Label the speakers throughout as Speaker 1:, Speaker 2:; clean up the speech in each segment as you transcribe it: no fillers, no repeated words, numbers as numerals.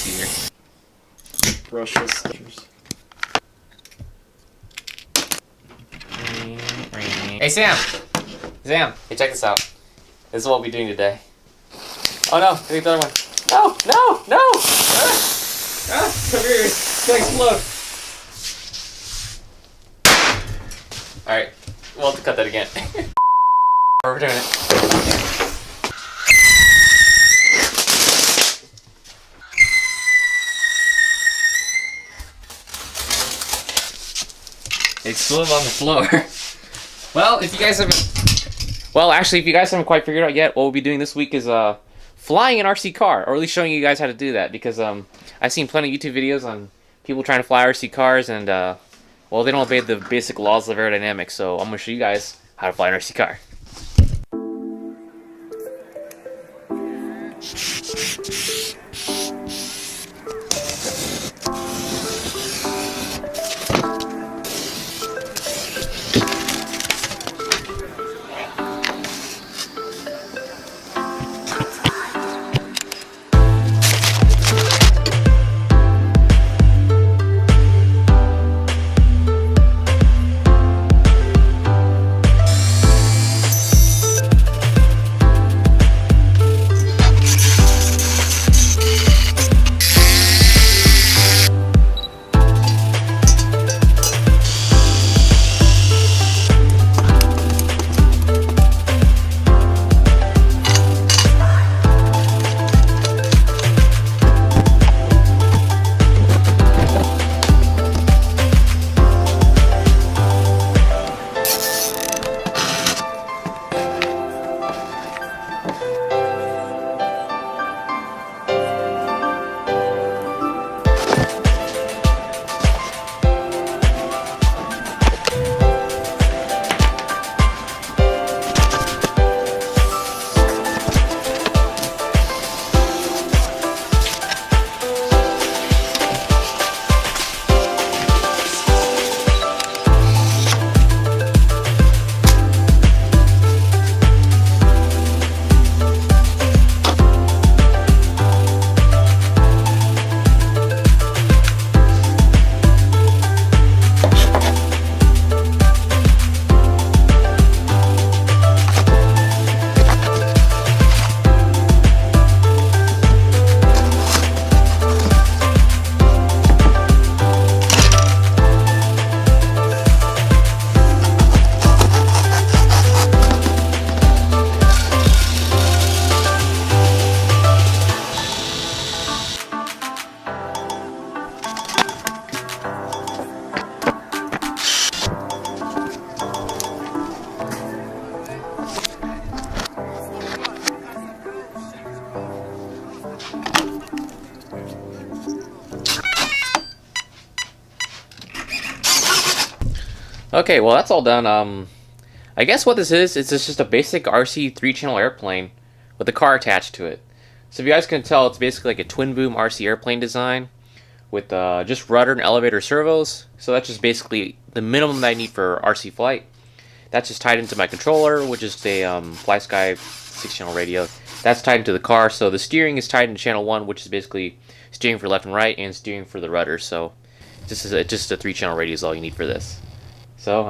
Speaker 1: easier.
Speaker 2: Brushless stickers.
Speaker 1: Hey Sam! Sam, hey, check this out. This is what we'll be doing today. Oh no, I think the other one. No, no, no! Come here, it's gonna explode. Alright, we'll have to cut that again. We're doing it. It exploded on the floor. Well, if you guys haven't... Well, actually, if you guys haven't quite figured out yet, what we'll be doing this week is flying an RC car, or at least showing you guys how to do that, because I've seen plenty of YouTube videos on people trying to fly RC cars, and, well, they don't obey the basic laws of aerodynamics, so I'm going to show you guys how to fly an RC car. Okay, well that's all done. I guess what this is, it's just a basic RC 3-channel airplane with a car attached to it. So if you guys can tell, it's basically like a twin boom RC airplane design with just rudder and elevator servos. So that's just basically the minimum that I need for RC flight. That's just tied into my controller, which is a FlySky 6-channel radio. That's tied into the car, so the steering is tied into channel 1, which is basically steering for left and right and steering for the rudder. So this is just a 3-channel radio is all you need for this. So,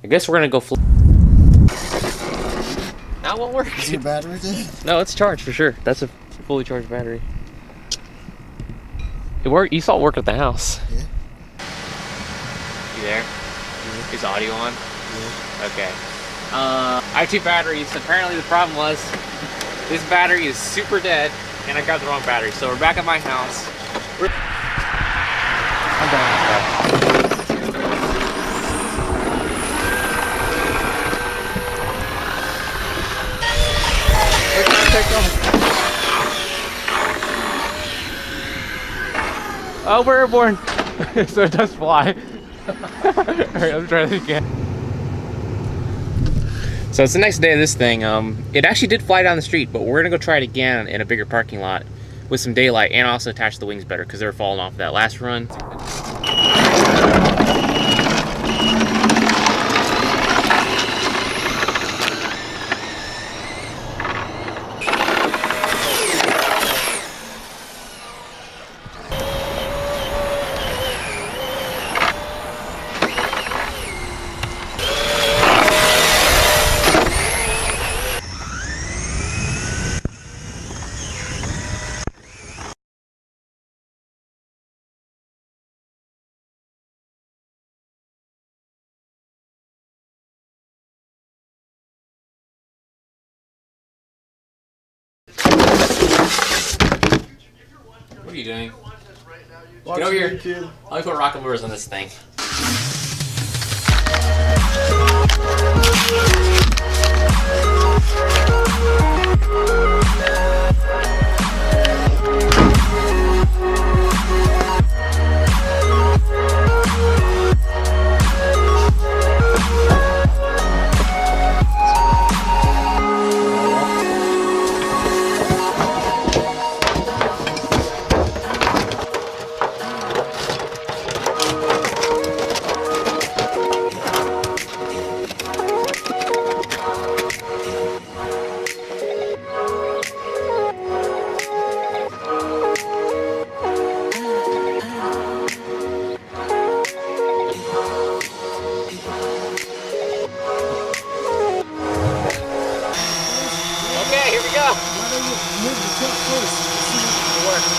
Speaker 1: I guess we're gonna go That won't work.
Speaker 2: Is your battery dead?
Speaker 1: No, it's charged for sure. That's a fully charged battery. It worked. You saw it work at the house.
Speaker 2: Yeah.
Speaker 1: You there?
Speaker 2: Yeah.
Speaker 1: Is audio on?
Speaker 2: Yeah.
Speaker 1: Okay. I have 2 batteries. Apparently the problem was this battery is super dead and I got the wrong battery. So we're back at my house. I'm done. Oh, we're airborne. So it does fly. Alright, let's try this again. So it's the next day of this thing. It actually did fly down the street, but we're gonna go try it again in a bigger parking lot with some daylight and also attach the wings better because they were falling off that last run. What are you doing?
Speaker 2: Watch
Speaker 1: Get over here.
Speaker 2: YouTube.
Speaker 1: Let me put rocket motors on this thing. Okay, here we go.
Speaker 2: Why don't you move the truck first? See if it works.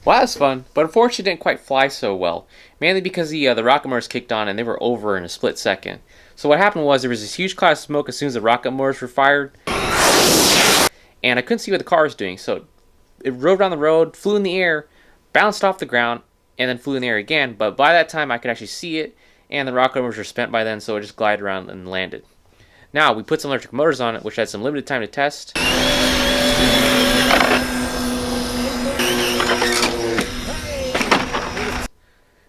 Speaker 1: Well, that was fun, but unfortunately it didn't quite fly so well. Mainly because the rocket motors kicked on and they were over in a split second. So what happened was there was this huge cloud of smoke as soon as the rocket motors were fired. And I couldn't see what the car was doing, so it rode down the road, flew in the air, bounced off the ground, and then flew in the air again. But by that time I could actually see it, and the rocket motors were spent by then, so it just glided around and landed. Now, we put some electric motors on it, which had some limited time to test.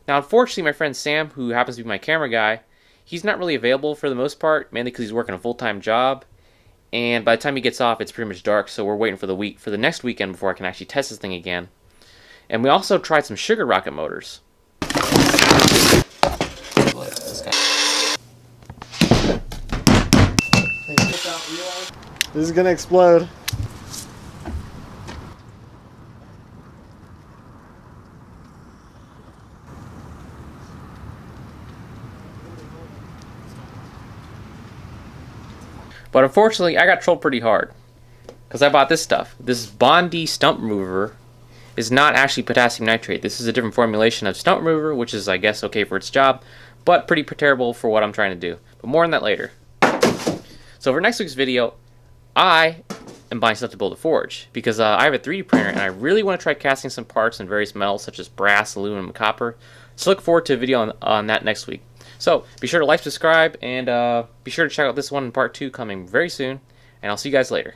Speaker 1: Now, unfortunately, my friend Sam, who happens to be my camera guy, he's not really available for the most part, mainly because he's working a full-time job. And by the time he gets off, it's pretty much dark, so we're waiting for the next weekend before I can actually test this thing again. And we also tried some sugar rocket motors.
Speaker 2: This is gonna explode.
Speaker 1: But unfortunately, I got trolled pretty hard. Because I bought this stuff. This Bondi stump remover is not actually potassium nitrate. This is a different formulation of stump remover, which is, I guess, okay for its job, but pretty terrible for what I'm trying to do. But more on that later. So for next week's video, I am buying stuff to build a forge. Because I have a 3D printer, and I really want to try casting some parts in various metals, such as brass, aluminum, and copper. So look forward to a video on that next week. So be sure to like, subscribe, and be sure to check out this one in part 2 coming very soon. And I'll see you guys later.